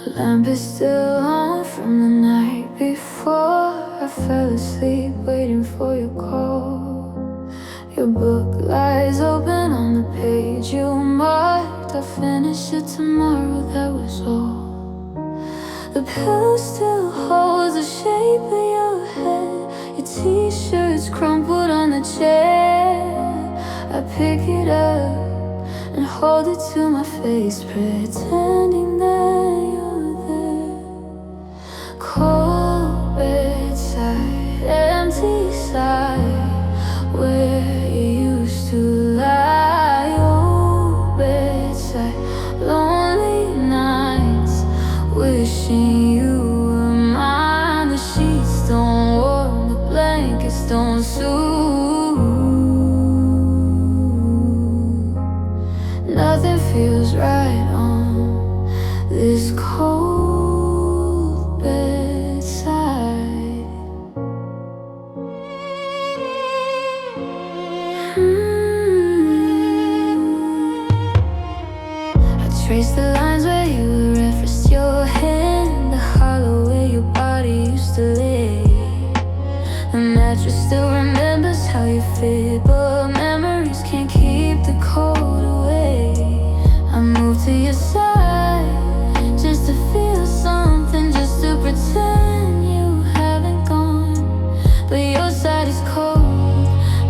The lamp is still on from the night before. I fell asleep waiting for your call. Your book lies open on the page you marked. I'll finish it tomorrow, that was all. The pillow still holds the shape of your head. Your t-shirt's crumpled on the chair. I pick it up and hold it to my face, pretending that you're there. Cold bedside, empty side, where you used to lie. Old bedside, lonely nights, wishing you were mine. The sheets don't warm, the blankets don't soothe. Nothing feels right on this cold bedside. I trace the lines where you referenced your hand, the hollow where your body used to lay. The mattress still remembers how you fit, but memories can't keep the cold away. I move to your side just to feel something, just to pretend you haven't gone. But your side is cold,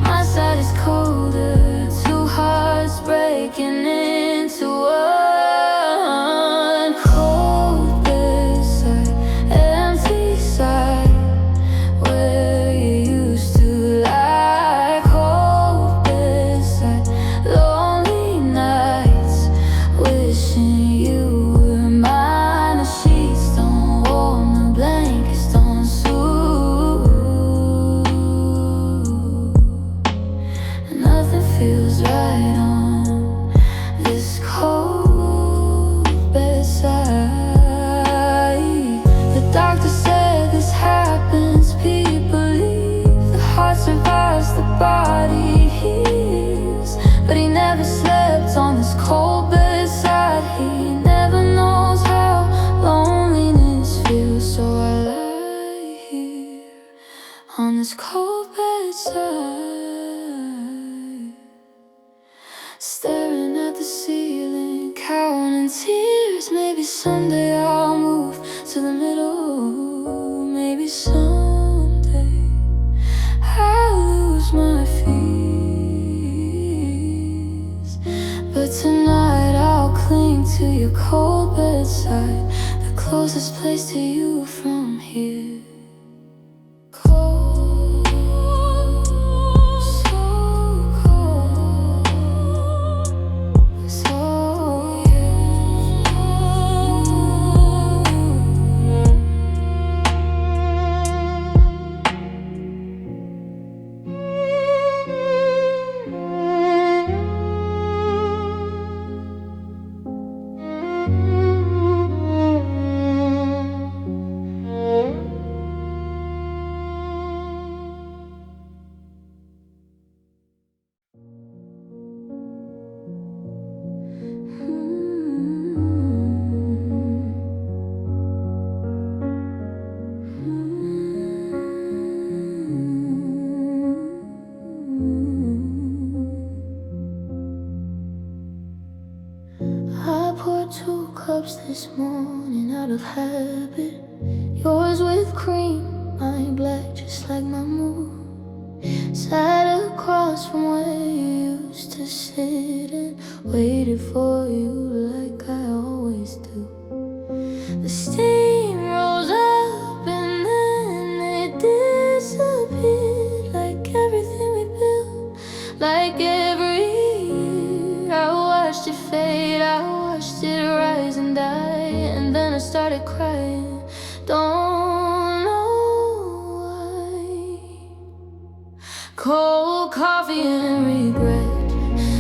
my side is colder. Two hearts breaking into one. Cold bedside, empty side, where you used to lie. Cold bedside, lonely nights, wishing you were mine. The sheets don't warm, the blankets don't soothe. Nothing feels right on this cold bedside. The doctor said this happens, people leave. The heart survives, the body heals. But he never slept on this cold bedside. He never knows how loneliness feels. So I lie here on this cold bedside, staring at the ceiling, counting tears. Maybe someday I'll move to the middle. Maybe someday I'll lose my fears. But tonight I'll cling to your cold bedside, the closest place to you from here. Cold, so cold, so I poured 2 cups this morning out of habit. Yours with cream, mine black, just like my mood. Sat across from where you used to sit and waited for you like I always do. The steam rose up and then it disappeared, like everything we built, like every year. I watched it fade, I watched it rise and die, and then I started crying. Don't know why. Cold coffee and regret,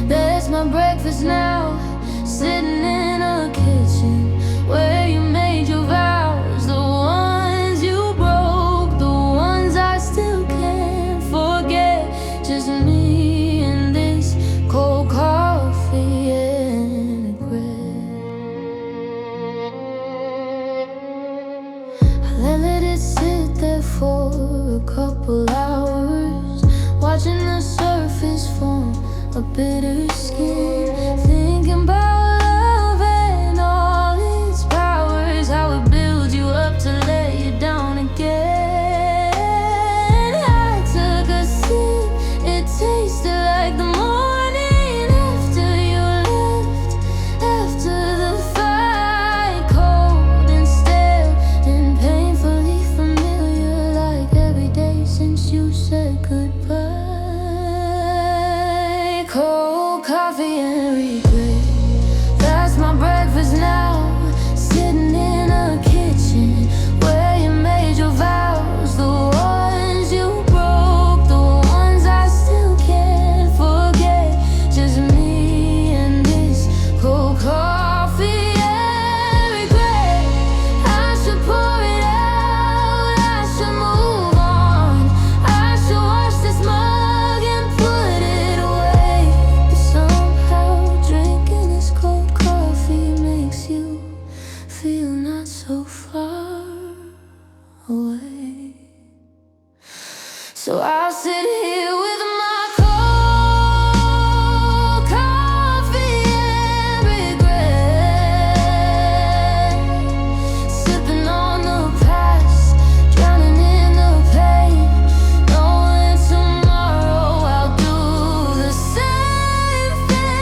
that's my breakfast now. Sitting in a kitchen where you made your vows, the ones you broke, the ones I still can't forget. Just me and this cold coffee and regret. couple hours, watching the surface form a bitter skin, thinking about love and all its powers, how it builds you up to let you down again. I took a sip, it tasted like the morning after you left, after the fight, cold and stale and painfully familiar, like every day since you said goodbye. Cold coffee and regret, that's my breakfast now. Sitting in a kitchen where you made your vows, the ones you broke, the ones I still can't forget. Just me and this cold coffee and regret. I should pour it out, I should move on, I should wash this mug and put it away. But somehow drinking this cold coffee makes you feel not so far away. So I'll sit here with my cold coffee and regret, sipping on the past, drowning in the pain, knowing tomorrow I'll do the same thing,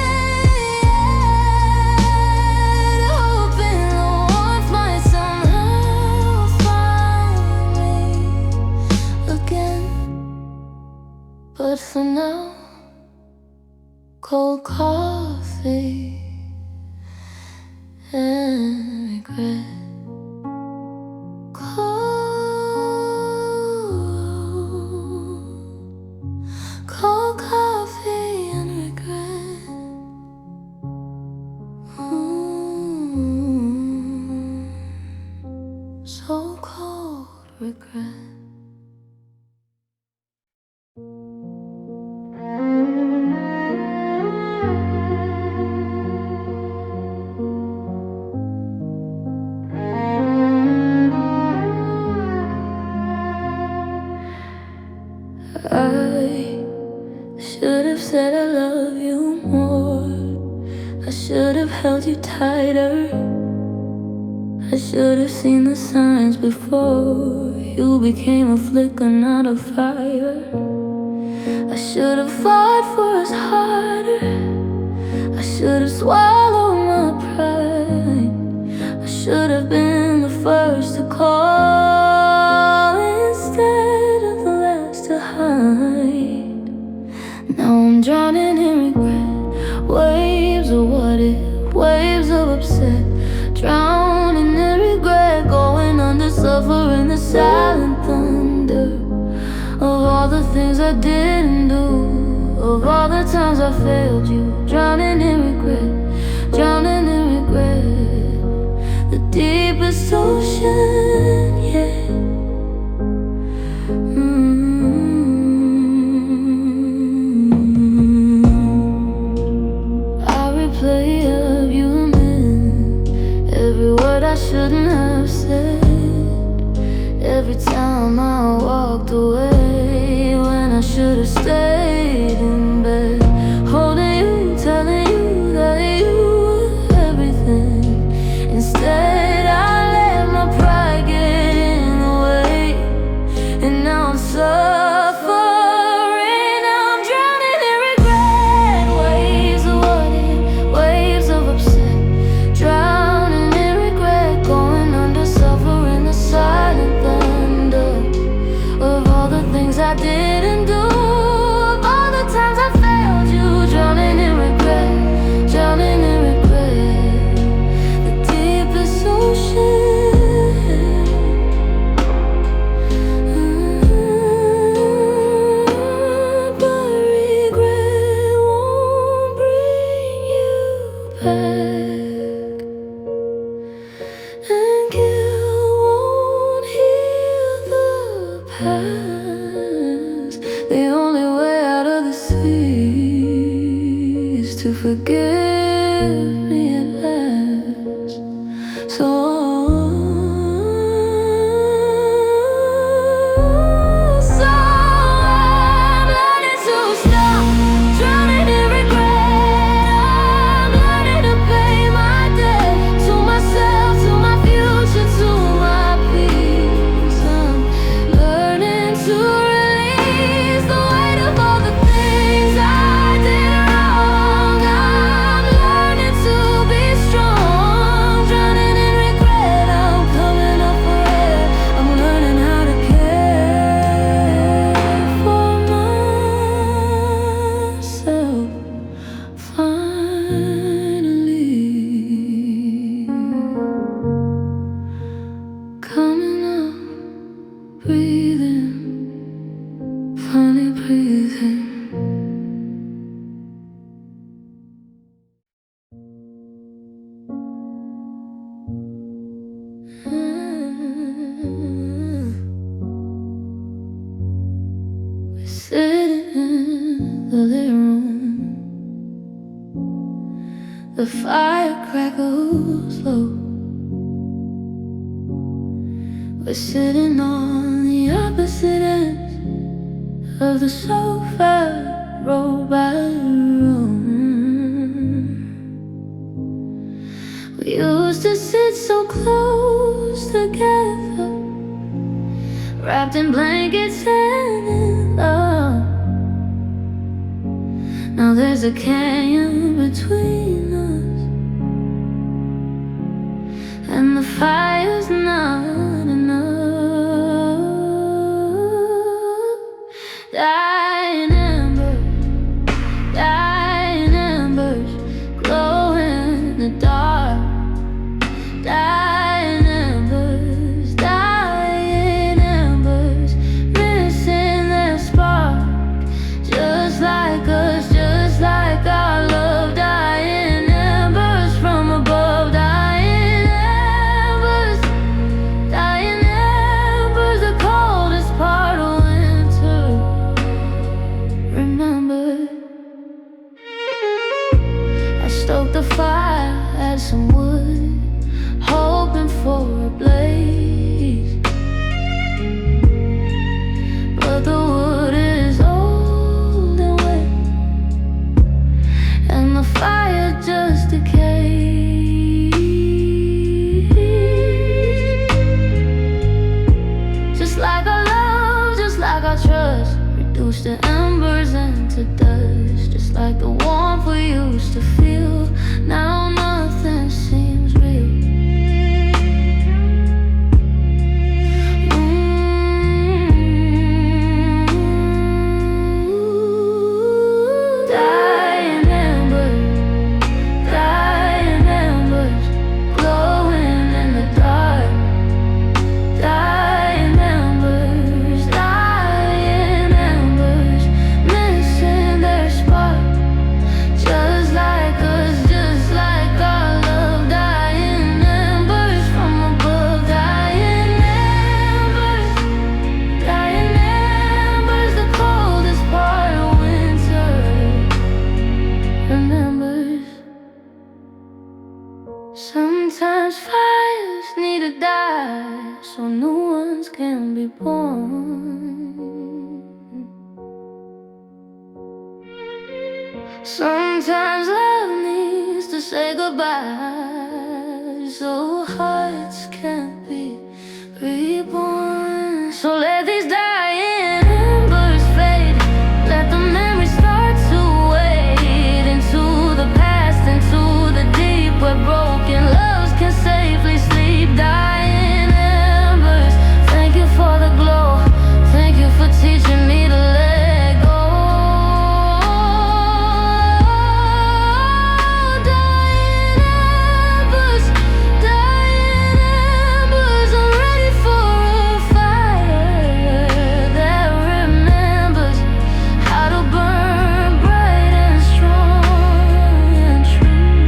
hoping the warmth might somehow find me again. But for now, cold coffee and regret. Cold coffee and regret. So cold regret. I should have said I love you more. I should have held you tighter. I should have seen the signs before you became a flicker, not a fire. I should have fought for us harder. I should have swallowed my pride. I should have been the first to call instead of the last to hide. Now I'm drowning in regret, waves of what if, waves of upset, drowning in regret, going under, suffering the silent thunder of all the things I didn't do, of all the times I failed you. Drowning in regret, drowning in regret, the deepest ocean yet. I replay of you a minute, every word I shouldn't have said, every time I walked away when I should have stayed in bed, holding you, telling you that you were everything. Instead I let my pride get in the way, and now I'm suffering. Now I'm drowning in regret, waves of what if, waves of upset, drowning in regret, going under, suffering the silent thunder of all the things I didn't do, of all the times I failed you. Drowning in regret, drowning in regret, the deepest ocean. But regret won't bring you back, and guilt won't heal the past. The only way out of the sea is to forgive me at last. So fire crackles low. We're sitting on the opposite ends of the sofa, row by room. We used to sit so close together, wrapped in blankets and in love. Now there's a canyon between us, and the fire's not enough. Dying embers, glow in the dark. Dying embers, missing their spark. Just like us, just like our love. Dying embers from above. Dying embers, the coldest part of winter. Remember, I stoked the fire, had some wood, hoping for a blaze, but the wood is old and wet, and the fire just decays. Just like our love, just like our trust, reduced to embers and to dust. Just like the warmth we used to feel, now nothing seems real. Dying embers, glowing in the dark. Dying embers, missing their spark. Just like us, just like our love. Dying embers from above. Dying embers, the coldest part of winter. Remembers, sometimes fires need to die so new ones can be born. Sometimes love needs to say goodbye so hearts can't be reborn. So let these dying embers fade, let the memories start to wade into the past, into the deep where broken loves can safely sleep. Dying embers, thank you for the glow, thank you for teaching me to let go. Dying embers, I'm ready for a fire that remembers how to burn bright and strong and true.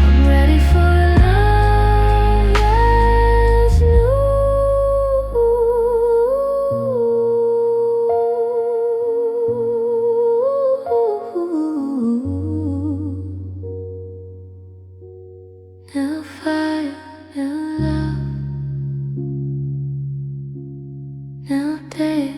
I'm ready for a love that's new. New fire, new love, new day.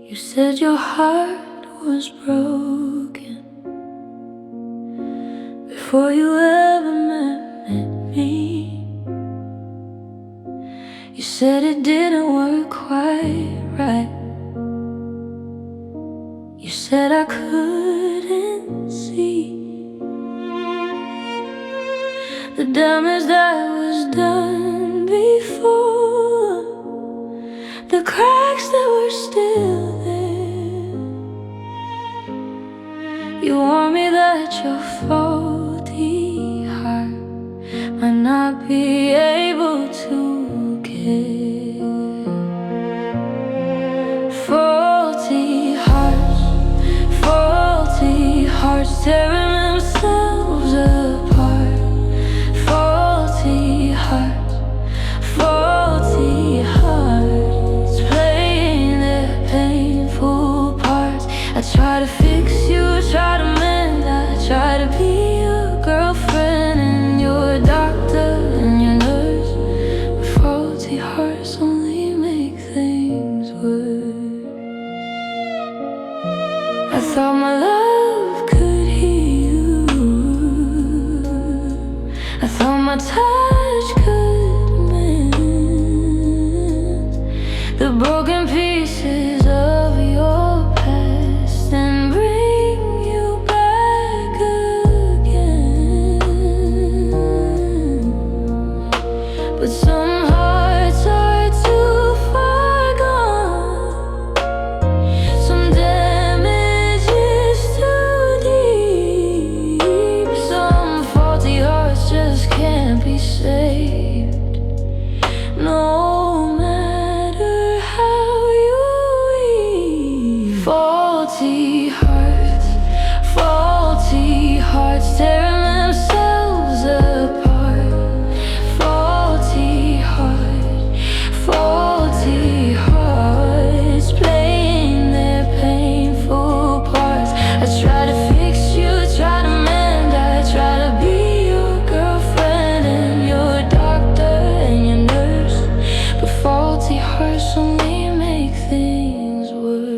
You said your heart was broken before you ever met me. You said it didn't work quite right. You said I couldn't see the damage that was done before, the cracks that were still there. You warned me that your faulty heart might not be able to care. try to fix you, try to mend, I try to be your girlfriend and your doctor and your nurse. But faulty hearts only make things worse. I thought my love could heal you, I thought my touch could mend the broken pieces of your past and bring you back again. But some hearts are too far gone, some damage is too deep, some faulty hearts just can't be saved. No matter how you weave. Faulty hearts tearing themselves apart. Faulty hearts playing their painful parts. I try to fix you, try to mend, I try to be your girlfriend and your doctor and your nurse. But faulty hearts only make things worse.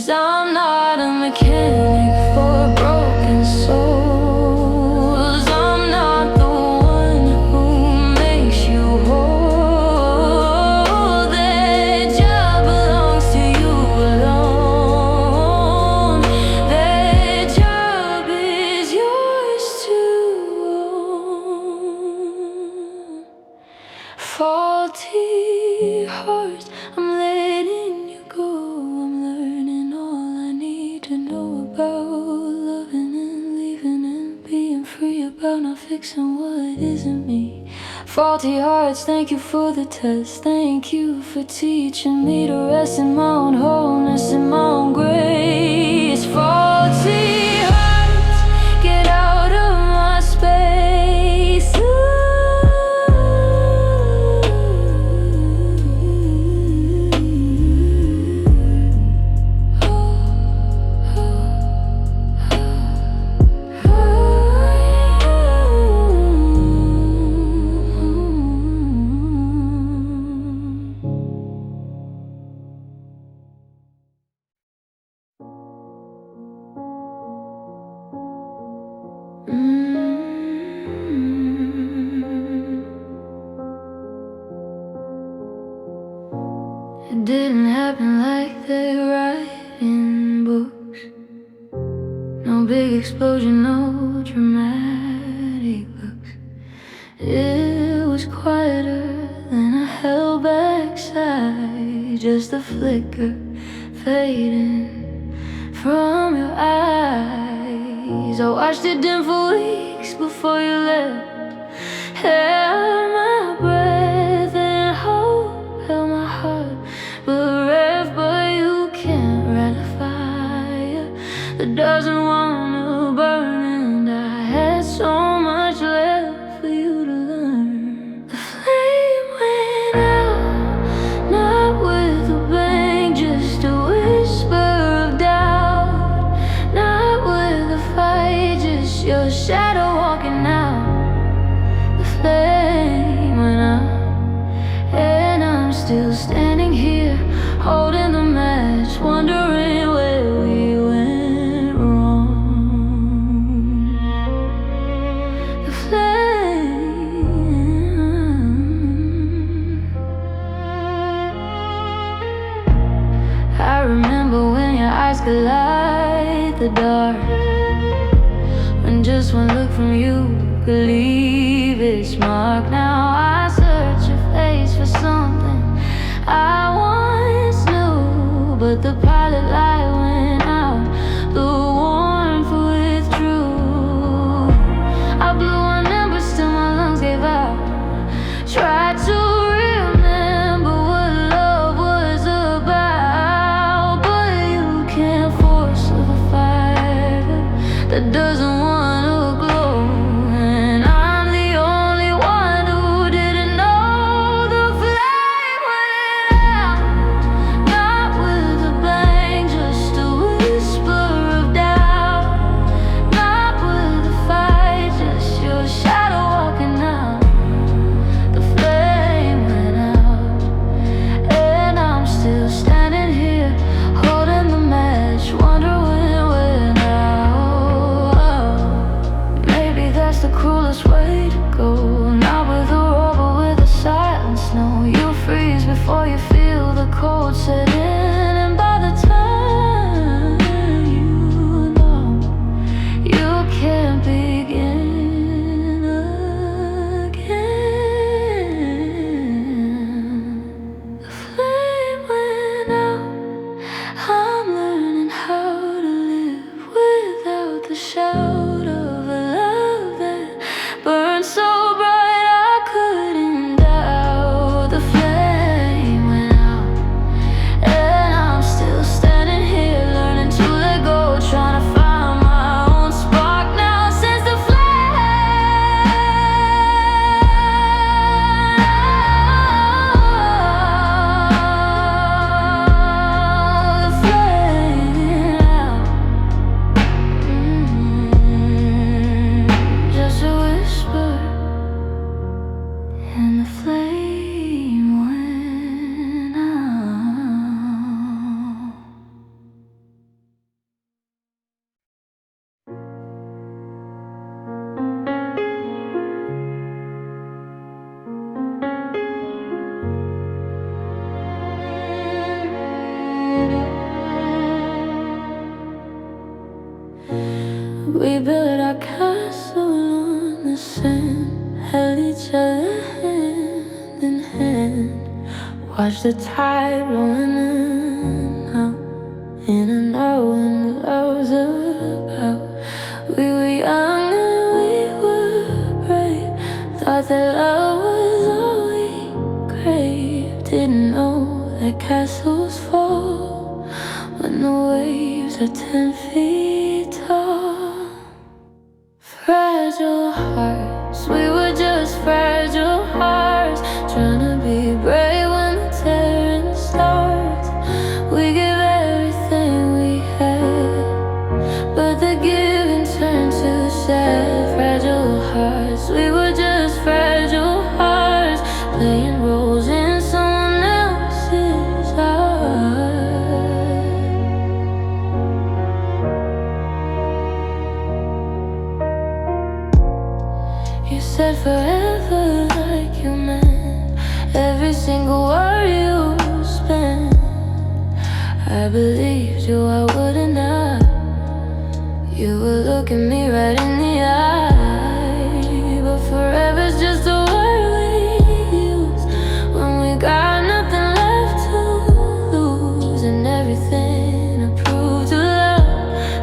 I'm not a mechanic for broken souls. I'm not the one who makes you whole. That job belongs to you alone. That job is yours to own. Faulty hearts, I'm letting you go. I'm learning all I need to know about loving and leaving and being free, about not fixing what isn't me. Faulty hearts, thank you for the test. Thank you for teaching me to rest in my own wholeness, in my own grace. Faulty hearts, get out of my space. It didn't happen like they write in books. No big explosion, no dramatic looks. It was quieter than a held-back sigh, just a flicker fading from your eyes. I watched it dim for weeks before you left. Held my breath and hope, held my heart bereft, but you can't ratify it. That doesn't want to burn, and I had so much left for you to learn. The flame went out, not with a bang, just a whisper of doubt. Not with a fight, just your shadow walking out. The flame went out, and I'm still standing here, holding the match, wondering where we went wrong. The flame. I remember when your eyes could light the dark, when just one look from you could leave its mark. Now I search your face for something I once knew, but the pilot light went out, the warmth withdrew. I blew on ember, still my lungs gave out. Tried to remember what love was about, but you can't force a fire that doesn't want to glow. And I'm the only one who didn't know the cold set in, and by the time you know, you can't begin again. The flame went out. I'm learning how to live without the shout of a love that burned so bright I couldn't doubt. The flame went out, and I'm still standing here learning to let go, trying to find my own spark now since the just a whisper, and the flame went out. We built our castle on the sand, held each other hand in hand, watched the tide rolling in and out, in and out when love's about. We were young and we were brave, thought that love was all we craved. Didn't know that castles fall when the waves are 10 feet tall. Fragile hearts, we were just fragile hearts, trying to be brave when the tearing starts. We give everything we had, but the giving turned to sad. Fragile hearts, we were just fragile hearts, playing roles in someone else's art. You said forever like you meant every single word you spent. I believed you, I wouldn't not. You were looking me right in the eye, but forever's just a word we use when we got nothing left to lose, and everything to prove to love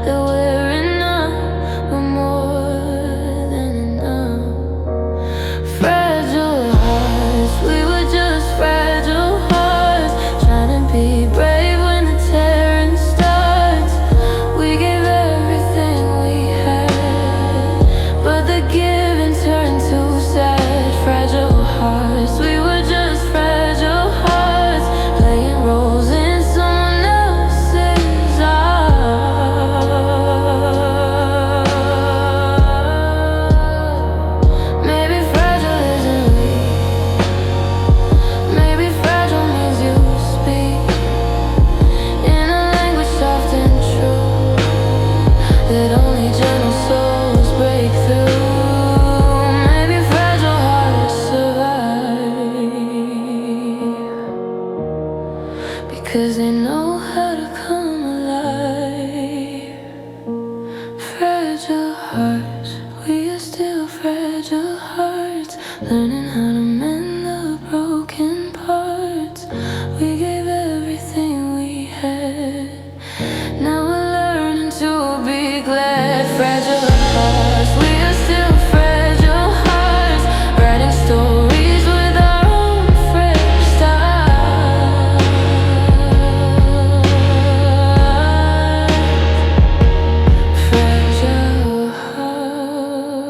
that we're enough, we're more than enough. Fragile hearts, we were just fragile hearts, trying to be brave when the tearing starts. We gave everything we had, but the giving turned to sad. Fragile hearts, we were just fragile hearts, playing roles in someone else's art. Maybe fragile isn't weak, maybe fragile means you speak in a language soft and true that only gentle souls break through. Maybe fragile hearts survive because they know how to come alive. Fragile hearts, we are still fragile hearts, learning how to mend the broken parts. We gave everything we had, now we're learning to be glad. Fragile hearts, we are still fragile hearts, writing stories with our own fresh start. Fragile hearts,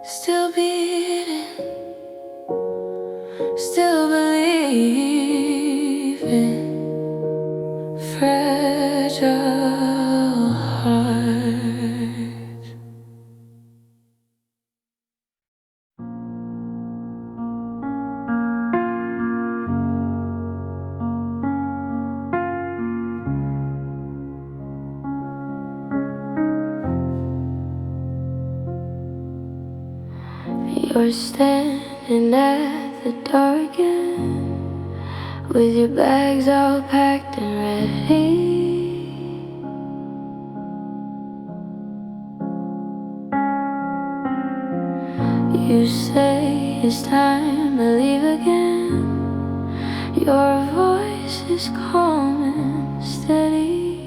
still beating, still believing. Fragile hearts. You're standing at the door again, with your bags all packed and ready. You say it's time to leave again. Your voice is calm and steady,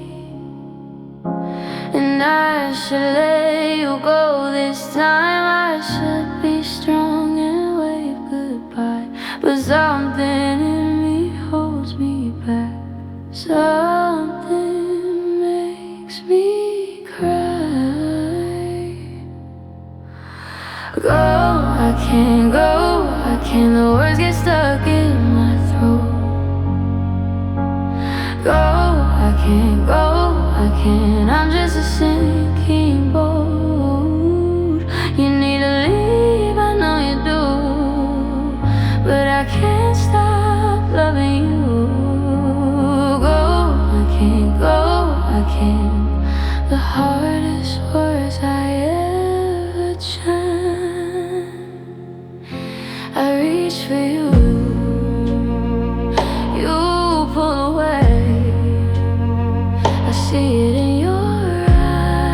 and I should let you go this time. I should be strong and wave goodbye, but something in me holds me back. Something makes me cry. Go, I can't go, I can't. The words get stuck in my throat. Go, I can't go, I can't. I'm just a sinking boat. You need to leave, I know you do, but I can't stop loving you. Go, I can't go, I can't. The hardest words I ever chant. I reach for you, you pull away. I see it in your eyes.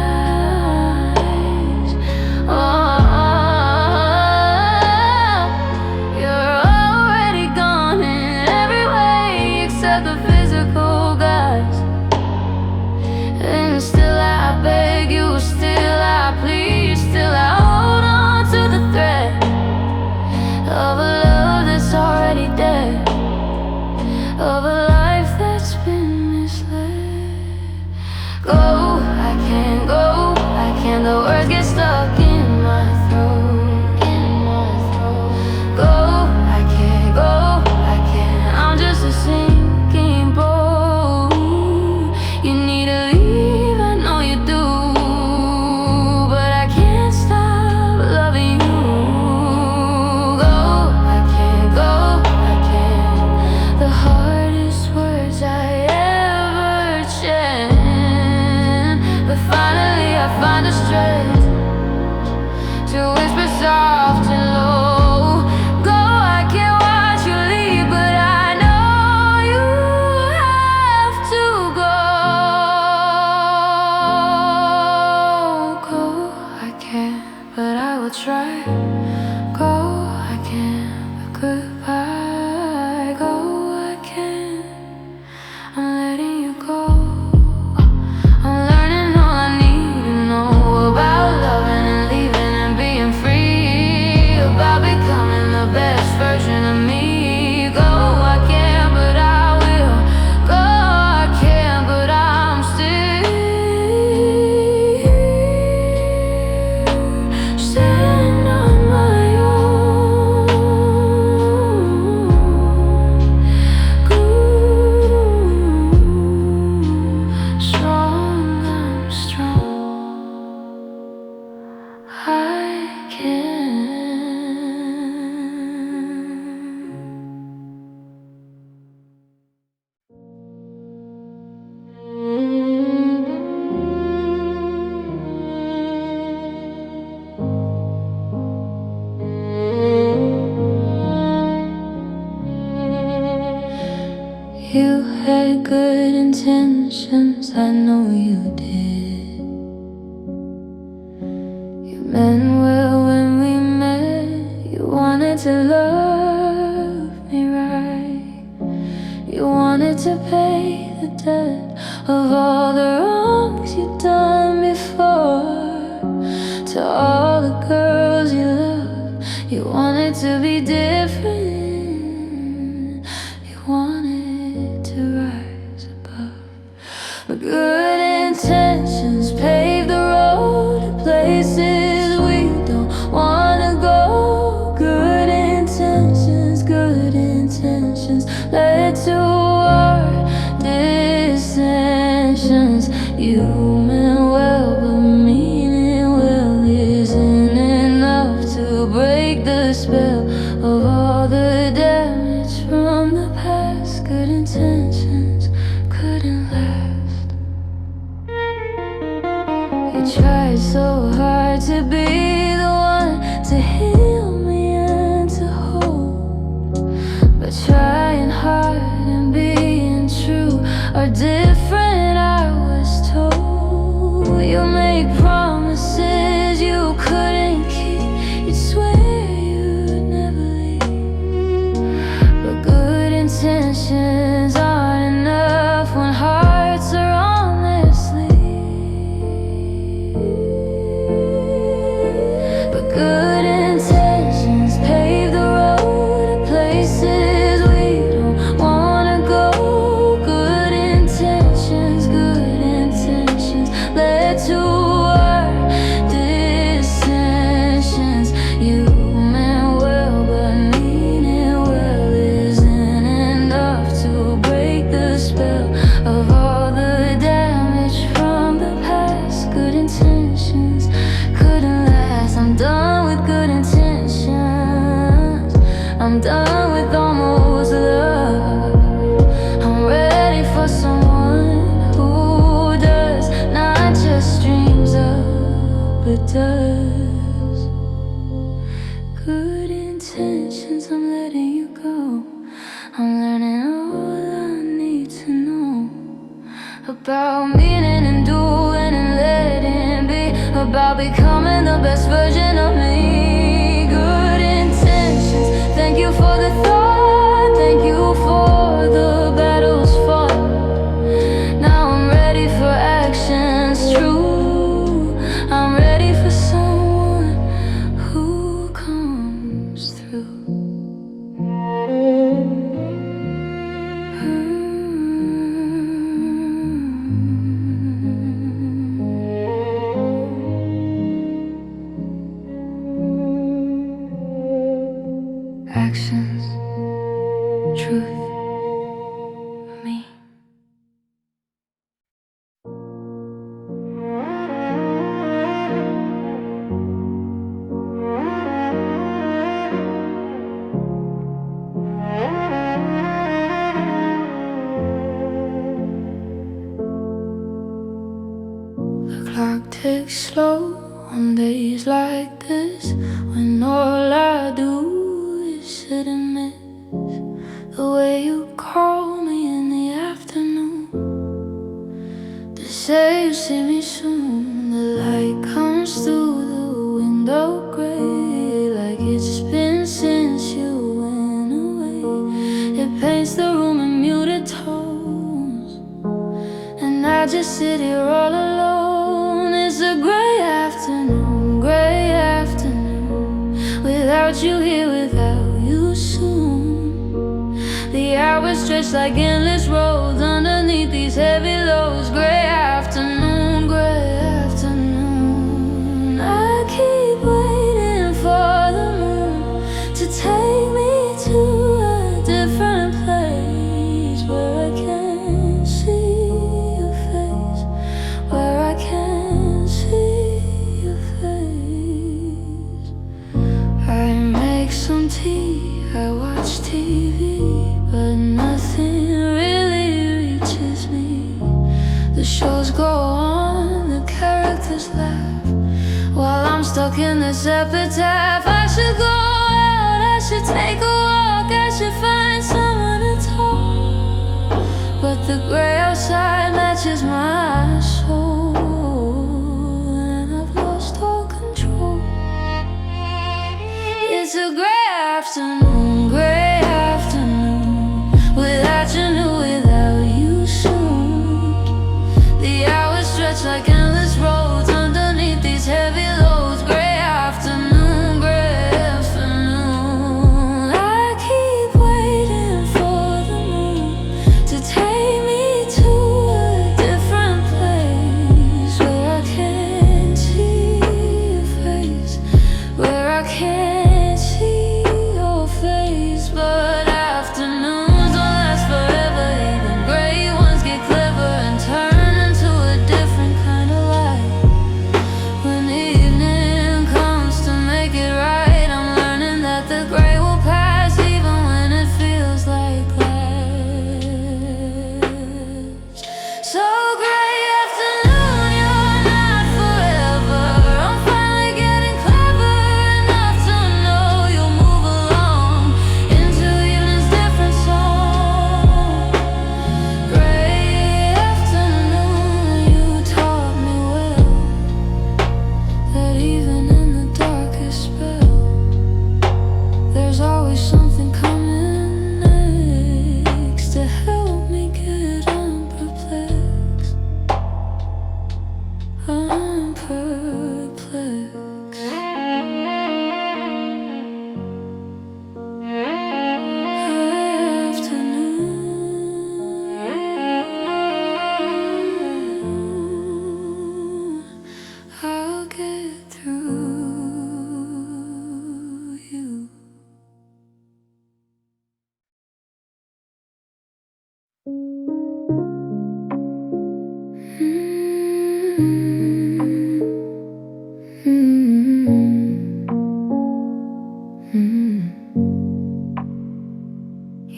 Oh, you're already gone in every way except the physical, guys. And still I beg you, still I plead, still I hold on to the thread of a love that's already dead, of a life that's been misled. Go, I can't go, I can't. The words get stuck in my throat, in my throat. Go, I can't go, I can't. I'm just a sinking boat. You need to leave, I know you do, but I can't stop loving you. Go, I can't go, I can't. The hardest words I ever chant, but finally I find the strength to whisper soft and low. Go, I can't watch you leave, but I know you have to go. Go, I can't, but I will try. Go, I can't, but goodbye. Go, I can't, I'm letting you go. I'm learning all I need to know about loving and leaving and being free, about becoming the best version of me. Go, I can't, but I will. Go, I can't, but I'm still standing on my own. Strong, I'm strong. I can. You had good intentions, I know you did. You meant well when we met. You wanted to love me right. You wanted to pay the debt of all the wrongs you'd done before. To all the girls you loved, you wanted to be different. You wanted to rise above. But good intentions pave the road to places we don't wanna go. Good intentions led to our dissensions. You meant well, but meaning well isn't enough to break the spell of all the damage from the past. Good intentions couldn't last. You tried so hard to be the one to heal me and to hold. but trying hard and being true are different, I was told. You make promises you couldn't keep, you'd swear you'd never leave. But good intentions aren't enough when hearts are on their sleeve. But good intentions pave the road to places we don't wanna go. Good intentions led to our dissensions. You meant well, but meaning well isn't enough to break the spell of all the damage from the past. Good intentions couldn't last. I'm done with good intentions. I'm done with almost love. I'm ready for someone who does not just dreams of, but does. Good intentions, I'm letting you go. I'm learning all I need to know about meaning and doing and letting be, about becoming the best version of me. Good intentions, thank you for the thought, thank you for the battles fought. Now I'm ready for actions true. I'm ready for someone who comes through. Actions, truth, me. The clock ticks slow on days like this, when all I do is sit and miss the way you call me in the afternoon to say you see me soon. The light comes through the window gray, like it's been since you went away. It paints the room in muted tones, and I just sit here all alone. It's a gray afternoon, without you here, without you soon. The hours stretch like endless roads underneath these heavy loads. Gray afternoon, I keep waiting for the moon to take me to a different place, where I can see your face, where I can see your face. I make some tea, I watch TV, but nothing really reaches me. The shows go on, the characters laugh, while I'm stuck in this epitaph. I should go out, I should take a walk, I should find someone to talk, but the gray outside matches my soul, and I've lost all control. It's a gray afternoon, without you new, without you soon. The hours stretch like endless roads underneath these heavy loads. Gray afternoon, I keep waiting for the moon to take me to a different place, where I can't see your face, where I can't see your face.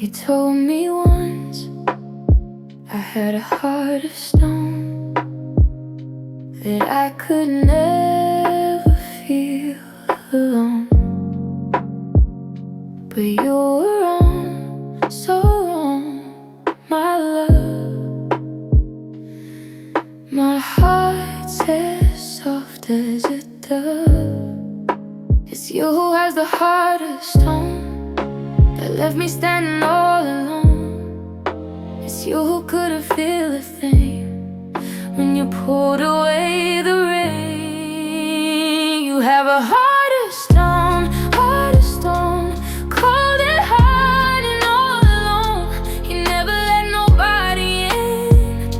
You told me once I had a heart of stone, that I could never feel alone. But you were wrong, so wrong, my love. My heart's as soft as a dove. It's you who has the heart of stone, that left me standing all alone. It's you who couldn't feel a thing when you pulled away the rain. You have a heart of stone, heart of stone, cold and hard and all alone. You never let nobody in,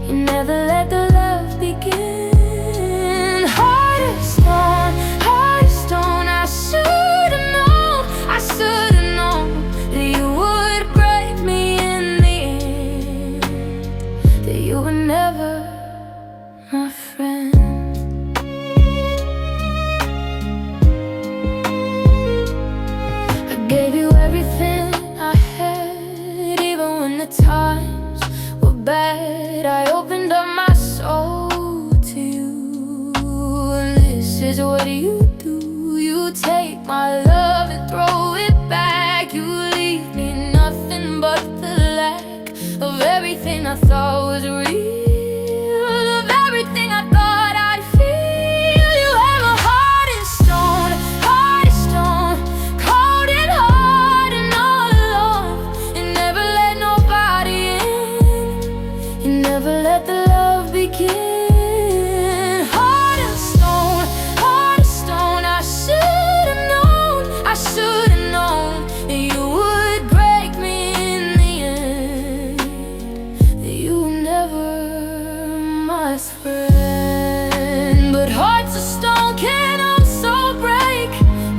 you never let the love begin. Heart of stone, heart of stone. I should've known, I should've known that you would break me in the end, that you were never my friend. I gave you everything I had, even when the times were bad. I opened up my soul to you, and this is what you do. You take my love and throw it back. You leave me nothing but the lack of everything I thought was real, of everything I thought I'd feel. You have a heart of stone, heart of stone, cold and hard and all alone. You never let nobody in, you never let the love begin. Heart of stone, heart of stone. I should've known, I should've known that you would break me in the end, that you were never my friend. But hearts of stone can also break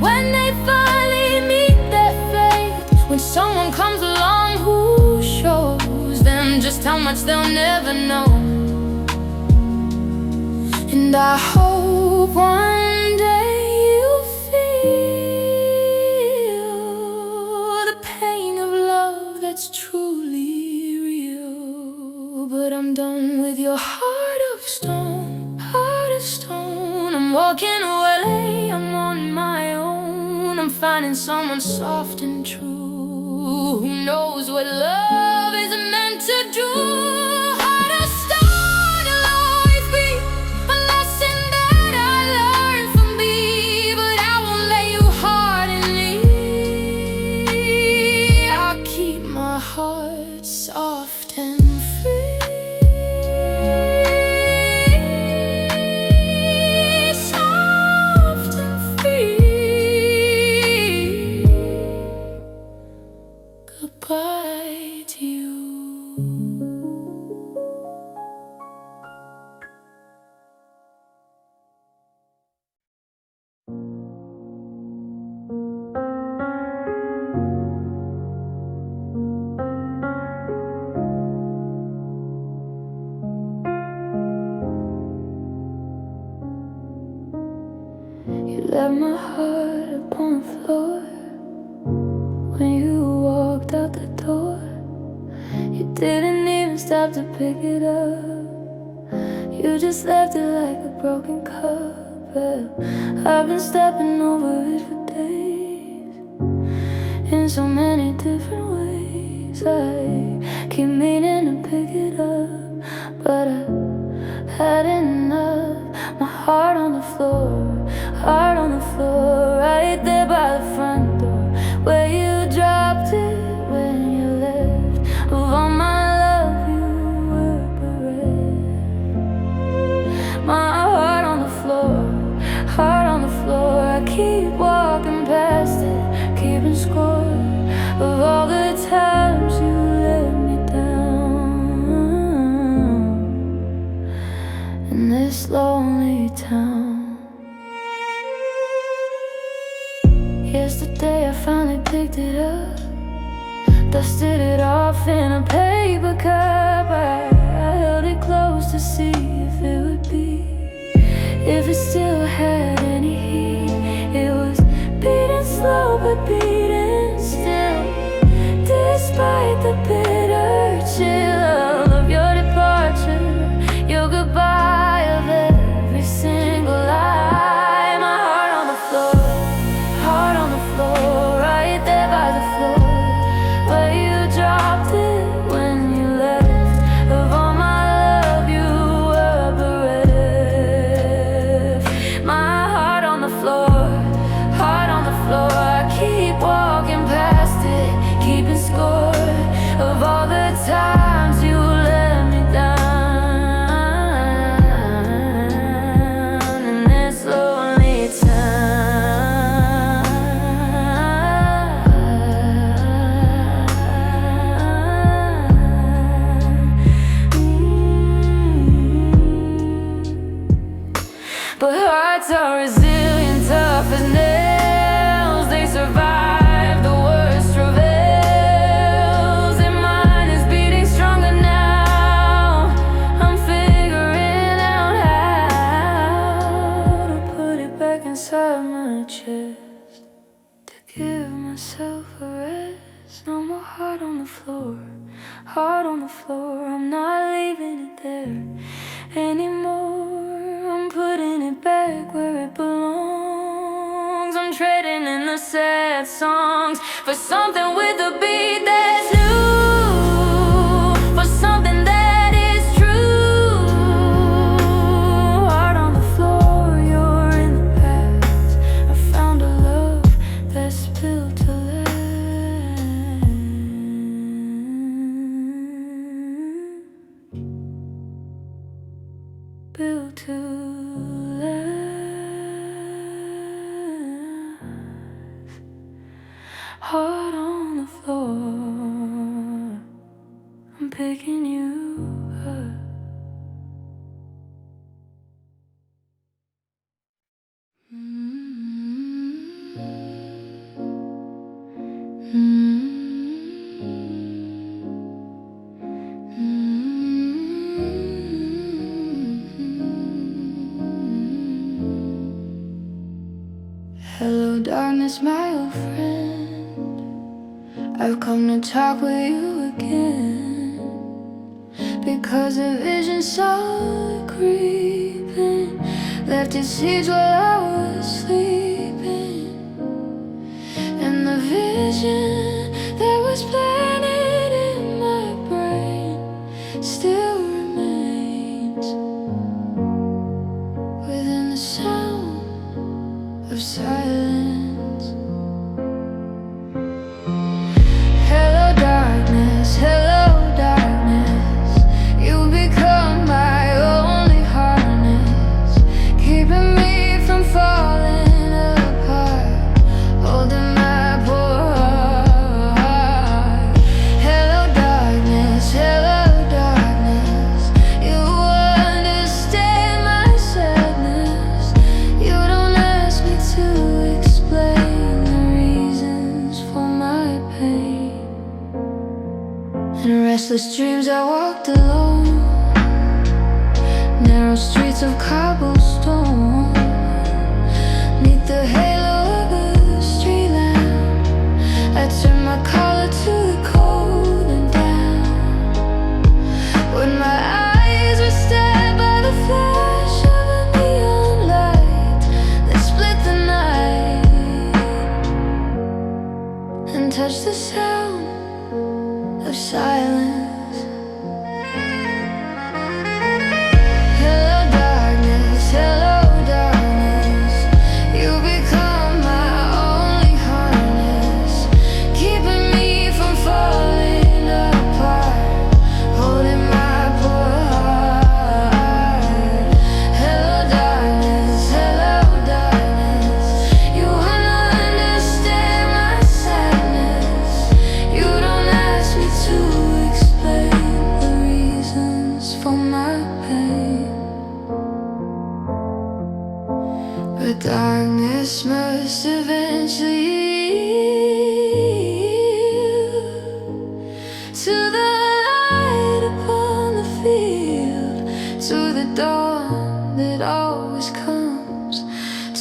when they finally meet their fate, when someone comes along who shows them just how much they'll never know. And I hope one day you'll feel the pain of love that's truly real. But I'm done with your heart of stone, heart of stone. I'm walking away, I'm on my own. I'm finding someone soft and true, who knows what love is meant to do. Heart of stone, you'll always be a lesson that I learned from me. But I won't let you harden me. I'll keep my heart soft and free, soft and free. Goodbye to you. You left my heart upon the floor when you walked out the door. You didn't even stop to pick it up, you just left it like a broken cup. I've been stepping over it for days, in so many different ways. I keep meaning to pick it up, but I've had enough. My heart on the floor, heart on the floor, right there by the front door, where you dropped it when you left. Of all my love you were bereft. My heart on the floor, heart on the floor. I keep walking past it, keeping score of all the times you let me down in this lonely town. Yesterday I finally picked it up, dusted it off in a paper cup. I held it close to see if it would be, if it still had any heat. It was beating slow but beating still. This take the bitter chill of your departure, your goodbye of every single lie. My heart on the floor, heart on the floor, right there by the floor where you dropped it when you left. Of all my love you were bereft. My heart on the floor, heart on the floor. I keep walking past it, keeping score of all the times you let me down in this lonely town. But hearts are resilient, tough as nails. They survive the worst travails, and mine is beating stronger now. I'm figuring out how to put it back inside my chest, to give myself a rest. No more heart on the floor, heart on the floor. I'm not leaving it there anymore. I'm putting it back where it belongs. I'm trading in the sad songs for something with a beat that's new, for something that is true. Heart on the floor, you're in the past. I found a love that's built to last, built to last. Heart on the floor, I'm picking you up. Hello darkness, my old friend, I've come to talk with you again, because a vision saw it creeping, left its seeds while I was sleeping. And the vision that was planted in my brain still remains within the sound of silence. Hello darkness, you become my only harness, keeping me from falling apart, holding my poor heart. Hello darkness, you understand my sadness. You don't ask me to explain the reasons for my pain. In restless dreams I walked alone, narrow streets of cobblestone, neath the halo of a street lamp. I turned my collar to the cold and damp, when my eyes were stabbed by the flash of a neon light that split the night and touched the sound of silence. Hello darkness, you become my only harness, keeping me from falling apart, holding my poor heart. Hello darkness, you understand my sadness. You don't ask me to explain the reasons for my pain, but darkness must eventually yield to the light upon the field, to the dawn that always comes,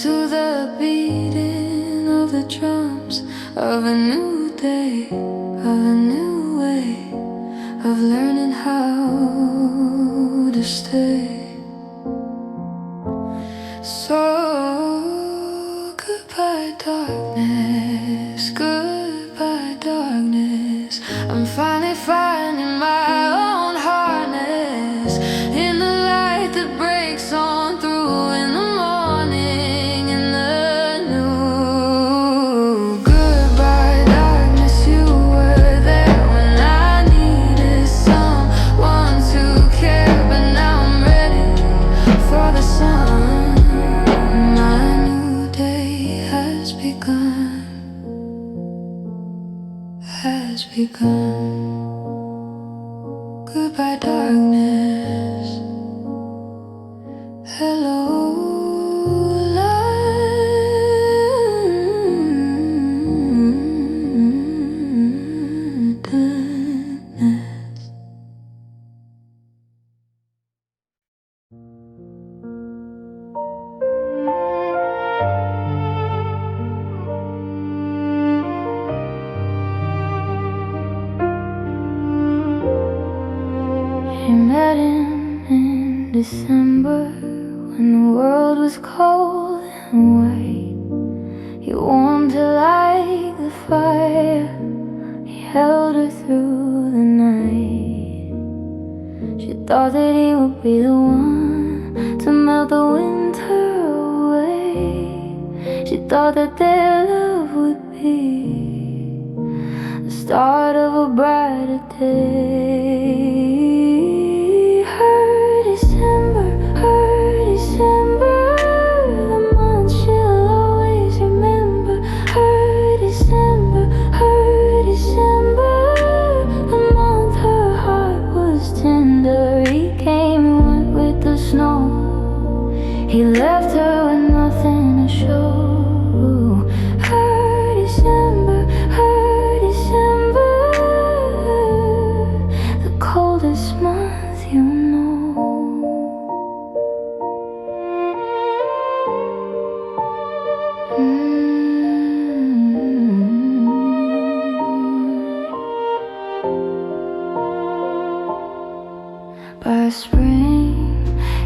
to the beating of the drums of a new day, of a new way. way of learning how to stay. So goodbye darkness, goodbye darkness. I'm finally finding my own harness in the light that breaks on through in the morning, in the new. Goodbye darkness, you were there when I needed someone to care, but now I'm ready for the sun. My new day has begun, has begun. Goodbye darkness, hello lightness. She met him in December when the world was cold and white. He warmed her like the fire, he held her through the night. She thought that he would be the one to melt the winter away. She thought that their love would be the start of a brighter day. Her December, the month she'll always remember. Her December, the month her heart was tender. He came and went with the snow, he left her with nothing to show. Her December, the coldest month you know. By spring,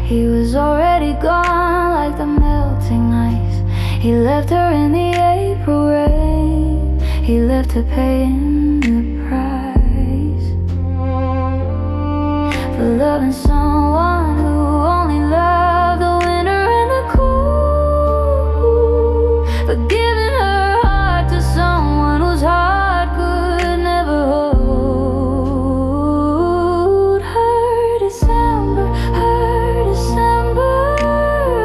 he was already gone like the melting ice. He left her in the April rain, he left her paying the price for loving someone who only loved the winter and the cold, for giving her heart to someone whose heart could never hold. Her December,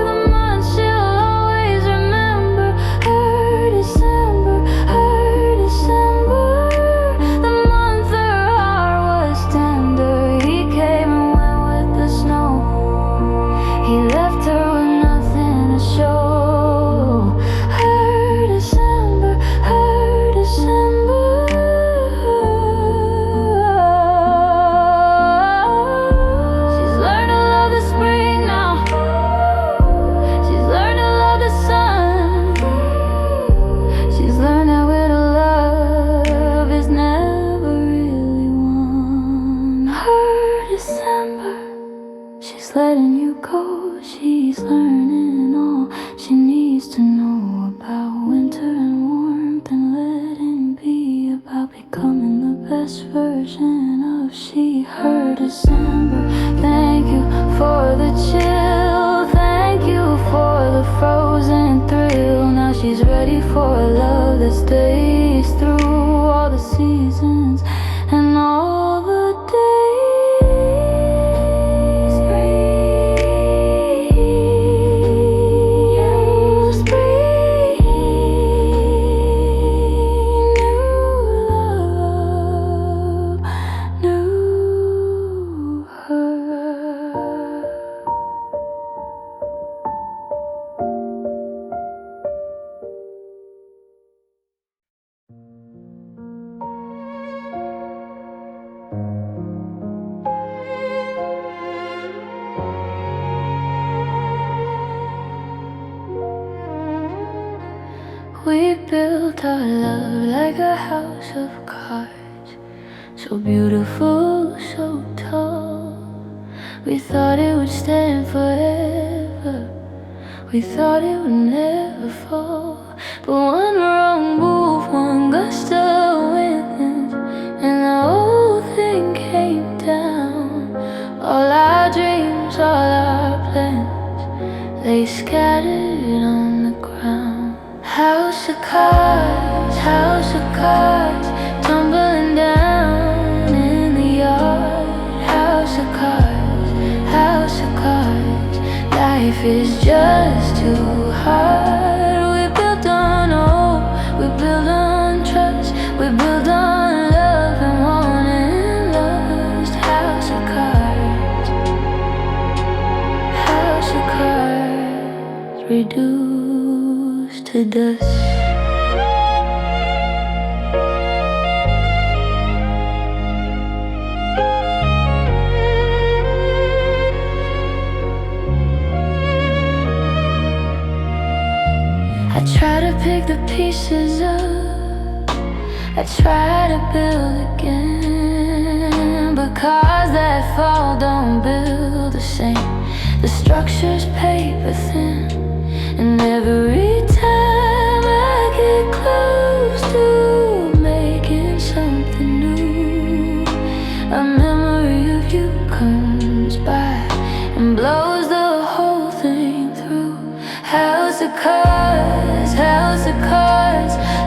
the month she'll always remember. Her December, the month her heart was tender. He came and went with the snow, he left her with nothing to show. Her December, she's learned to love the spring now, she's learned to love the sun, she's learned that little love is never really won. Her December, she's letting you go, she's learning all she needs to know about winter and warmth and letting be, about becoming the best version of she. Her December, thank you for the chill, thank you for the frozen thrill. Now she's ready for a love that stays through all the seasons and all the days. We built our love like a house of cards, so beautiful, so tall. We thought it would stand forever. We thought it would never fall. But one wrong move, one gust of wind, and the whole thing came down. All our dreams, all our plans, they scattered on the ground. House of cards, tumbling down in the yard. House of cards, house of cards. Life is just too hard. We built on hope, we built on trust, we built on love and wanting lost. House of cards, house of cards, reduced to dust. I try to pick the pieces up, I try to build again, but cars that fall don't build the same. The structure's paper thin, and every time I get close to making something new, a memory of you comes by and blows the whole thing through. House of cards,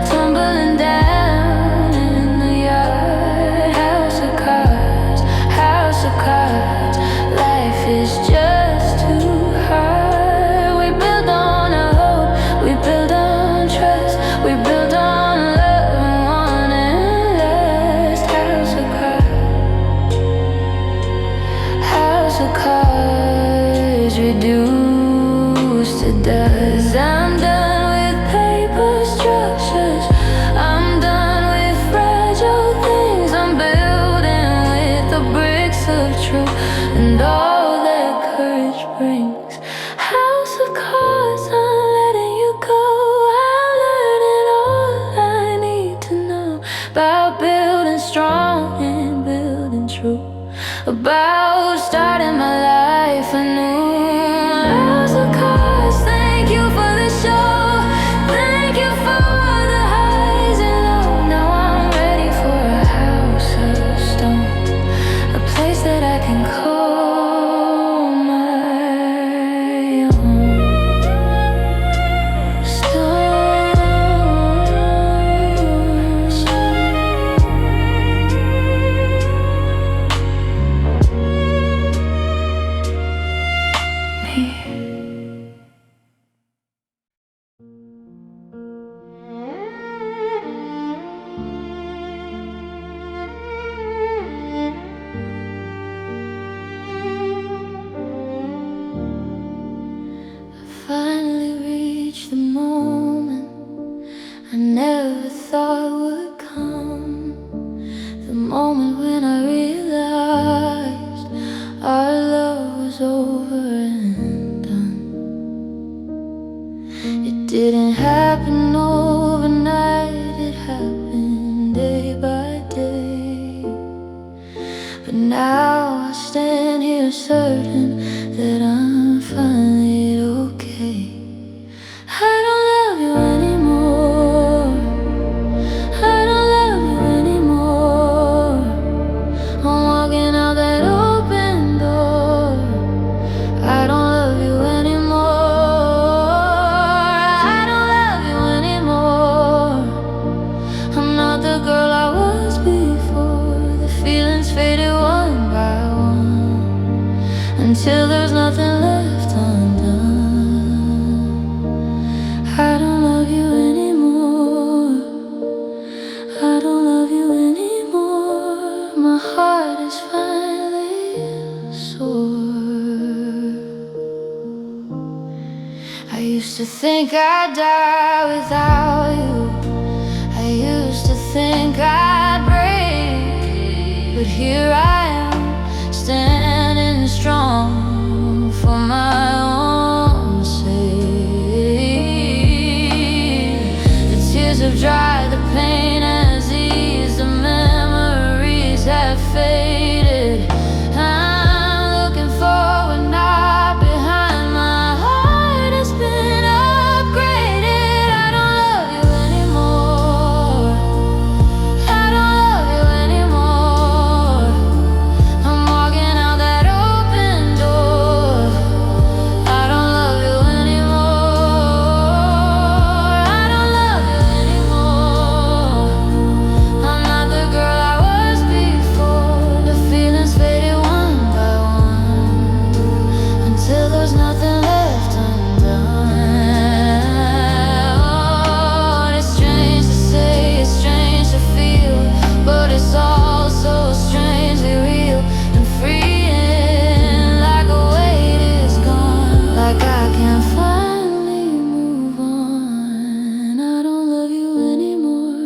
tumbling down in the yard. House of cards, house of cards. Life is just too hard. We build on hope, we build on trust, we build on love and wanting last. House of cards, reduced to dust. I'm done with paper structures, I'm done with fragile things. I'm building with the bricks of truth and all that courage brings. House of cards, I'm letting you go. I'm learning all I need to know about building strong and building true, about starting my life anew. House of cards, thank you for the show, thank you for the highs and lows. Now I'm ready for a house of stone, a place that I can call my own. Finally reached the moment I never thought would come. The moment when I realized our love was over and done. It didn't happen overnight, it happened day by day. But now I stand here certain that I'm finally okay. I don't love you anymore, I don't love you anymore. I'm walking out that open door. I don't love you anymore, I don't love you anymore. I'm not the girl I was before. The feelings faded one by one, until there's nothing left undone. I don't love you anymore, I don't love you anymore. My heart is finally sore. I used to think I'd die without you, I used to think I'd break, but here I am, standing strong for my own sake. The tears have dried, the pain has eased, the memories faded. I'm looking forward, not behind. My heart has been upgraded. I don't love you anymore. I don't love you anymore. I'm walking out that open door. I don't love you anymore. I don't love you anymore. I'm not the girl I was before. The feelings faded one by one, until there's nothing left undone. Oh, it's strange to say, it's strange to feel, but it's all so strangely real and freeing. Like a weight is gone, like I can finally move on. I don't love you anymore,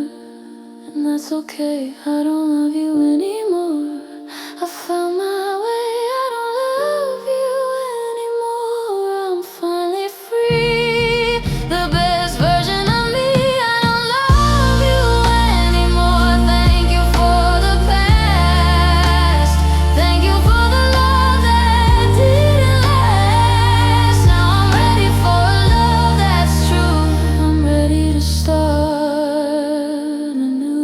and that's okay. I don't love you anymore. I found my way. I don't love you anymore. I'm finally free, the best version of me. I don't love you anymore. Thank you for the past. Thank you for the love that didn't last. Now I'm ready for a love that's true. I'm ready to start anew.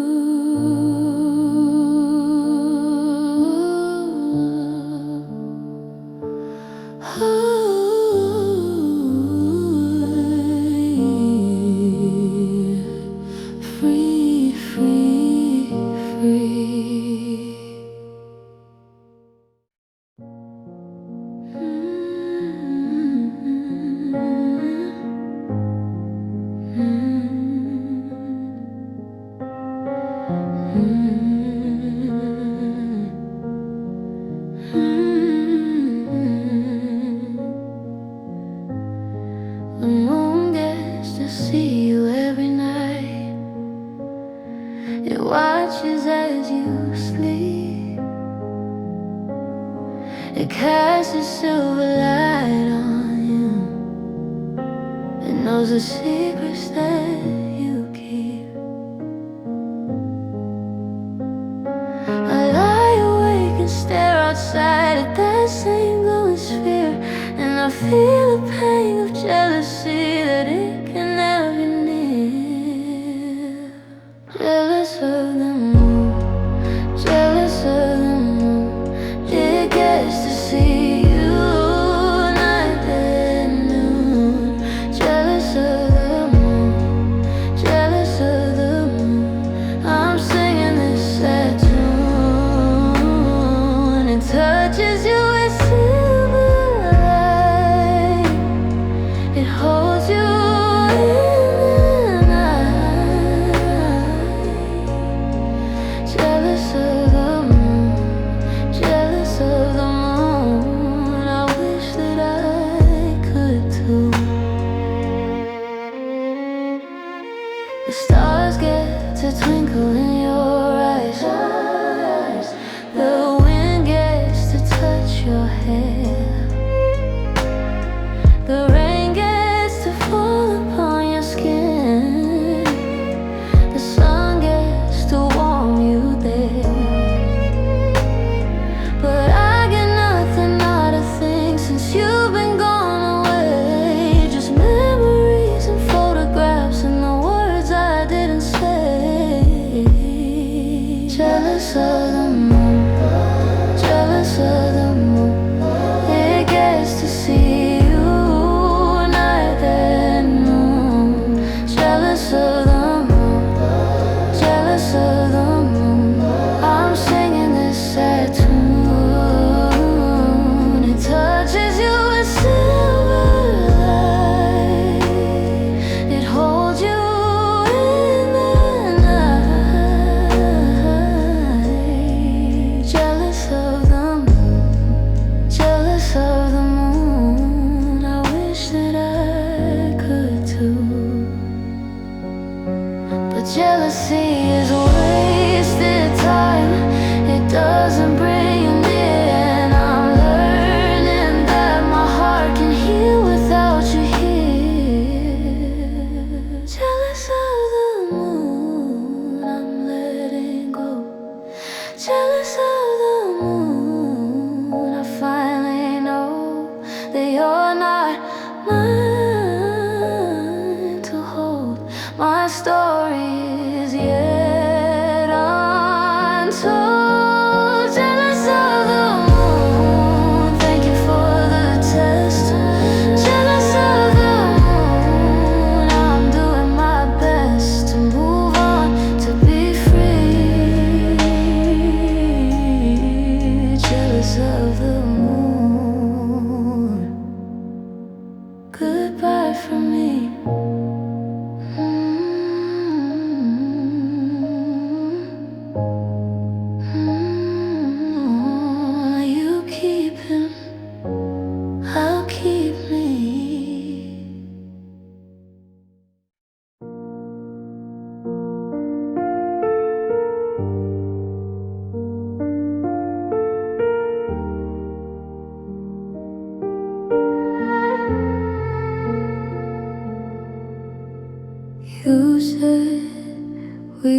Free, free, free. The moon gets to see you every night. It watches as you sleep. It casts a silver light on you. It knows the secrets that you keep. I lie awake and stare outside at that same glowing sphere, and I feel a pang of jealousy that it can never be near. Jealous of the moon, jealous of the moon. It gets to see you night and noon. Jealous of the moon,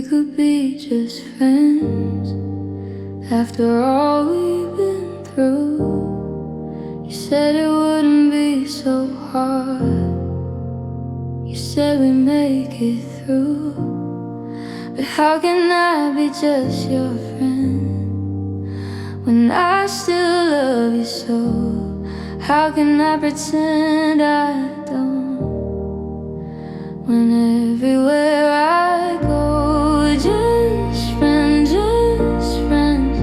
could be just friends after all we've been through. You said it wouldn't be so hard. You said we'd make it through. But how can I be just your friend when I still love you so? How can I pretend I don't when everywhere I go, just friends, just friends.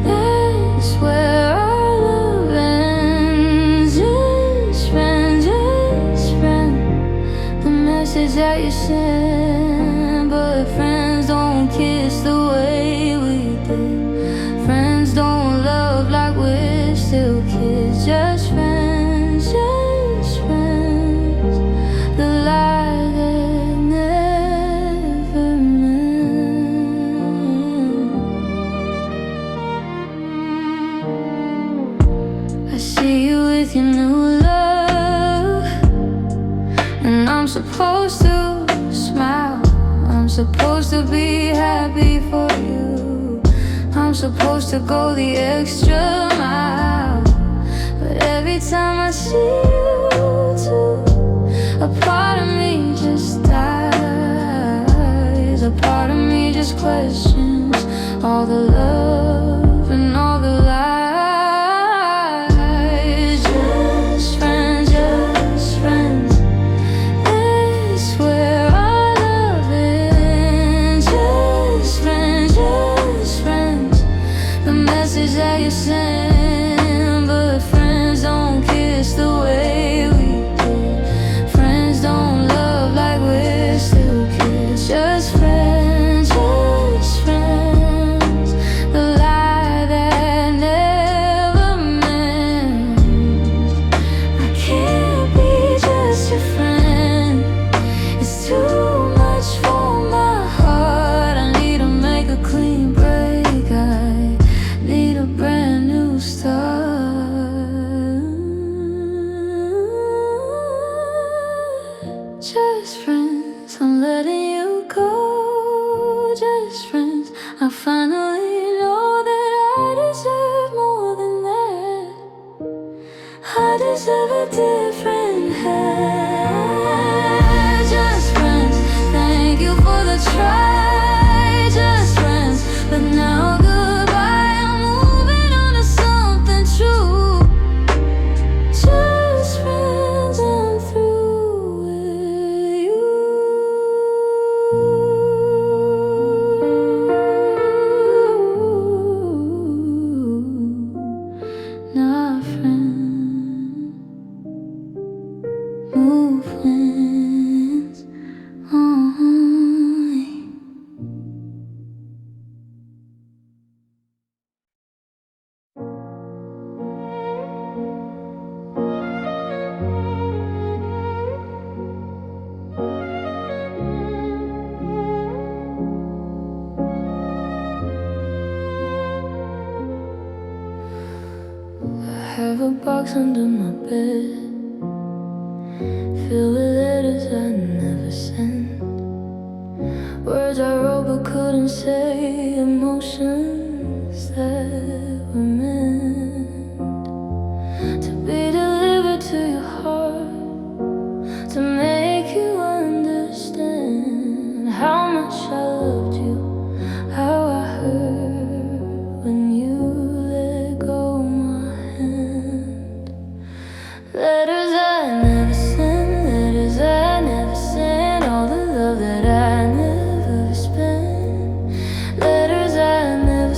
That's where our love ends. Just friends, just friends. The message that you send, but friends don't kiss the way we did. Friends don't love like we're still kids. Just friends, just friends. The lie that never meant. I see you with your new love, and I'm supposed to smile. I'm supposed to be happy for you. I'm supposed to go the extra mile. But every time I see you too, a part of me just dies. A part of me just questions all the love and all the lies. Just friends, just friends. That's where our love ends. Just friends, just friends. The message that you send, but friends don't kiss the way we did. Friends don't love like we're still kids. Just friends, just friends. The lie that never meant. I can't be just your friend. It's too much for my heart. I need to make a clean break. I need a brand new start. Just friends, I'm letting you go. Just friends, I finally know that I deserve more than that. I deserve a different hand. Just friends, thank you for the try. Just friends, but now goodbye. I'm moving on to something true. Just friends, I'm through with you. Not friends, movements only. I have a box under my bed filled with letters I never sent, words I wrote but couldn't say, emotions that were meant to be delivered to your heart, to make you understand how much I loved you, how I hurt when you let go my hand. Letters I never sent, letters I never sent, all the love that I never spent. Letters I never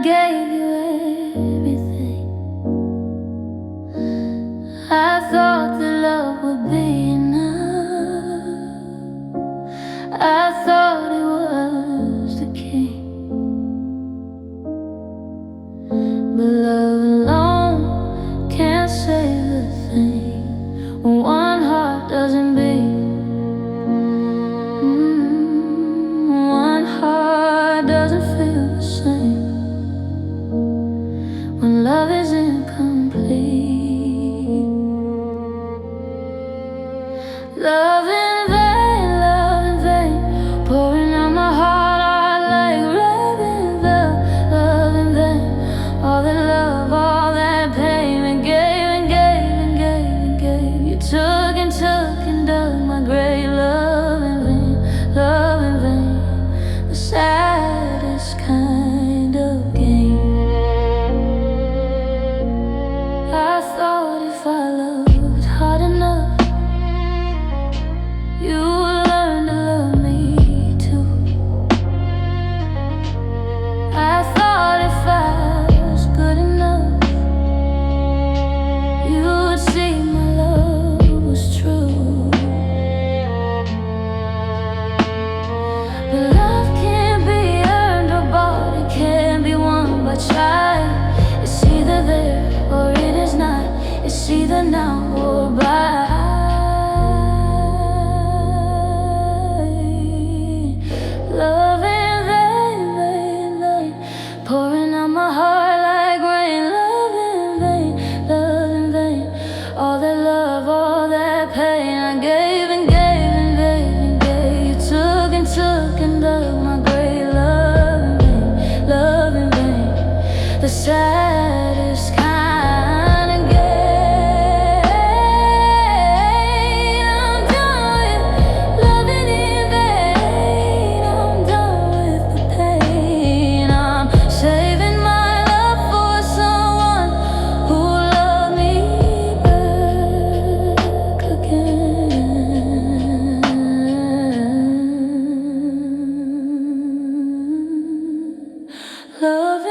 gave you everything. I thought that love would be enough. I thought it was the king. But love alone can't save a thing. One heart doesn't beat. One heart doesn't feel the same when love is incomplete. Love in vain, pouring out my heart like rain. Love in vain, all that love, all that pain. And gave and gave and gave and gave. You took and took and dug my grave. Love in vain, love in vain. The saddest kind of game. I thought if I loved hard enough, you would learn to love me too. I thought if I was good enough, you would see my love was true. But love can't be earned or bought, it can't be won by trying. It's either there or it is not. It's either now or bye. Love in vain, pouring out my heart like rain. Love in vain, all that love, all that pain. I gave and gave and gave and gave. You took and took and dug my grave. Love in vain, the saddest kind of game. I'm done with loving in vain. I'm done with the pain. I'm saving my love for someone who will love me back again. Love